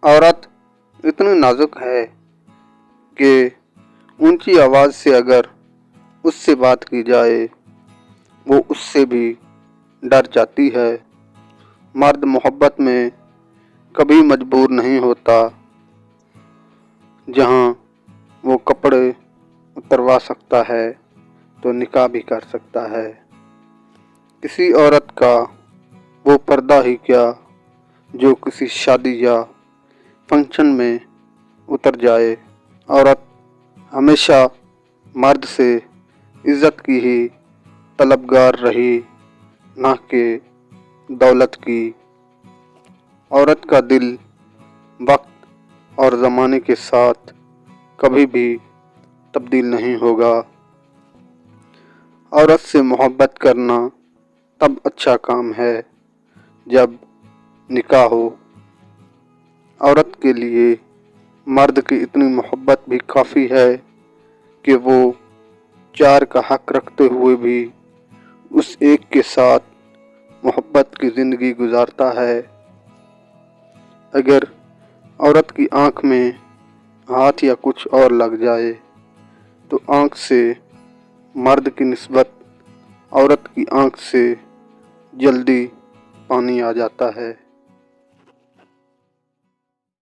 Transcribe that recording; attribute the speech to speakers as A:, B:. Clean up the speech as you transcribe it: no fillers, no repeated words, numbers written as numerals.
A: औरत इतनी नाजुक है कि ऊंची आवाज़ से अगर उससे बात की जाए वो उससे भी डर जाती है। मर्द मोहब्बत में कभी मजबूर नहीं होता। जहां वो कपड़े उतरवा सकता है तो निकाह भी कर सकता है। किसी औरत का वो पर्दा ही क्या जो किसी शादी या फंक्शन में उतर जाए। औरत हमेशा मर्द से इज्जत की ही तलबगार रही, ना कि दौलत की। औरत का दिल वक्त और ज़माने के साथ कभी भी तब्दील नहीं होगा। औरत से मोहब्बत करना तब अच्छा काम है जब निकाह हो। औरत के लिए मर्द की इतनी मोहब्बत भी काफ़ी है कि वो 4 का हक रखते हुए भी उस एक के साथ मोहब्बत की ज़िंदगी गुजारता है। अगर औरत की आँख में हाथ या कुछ और लग जाए तो आँख से मर्द की निस्बत औरत की आँख से जल्दी पानी आ जाता है।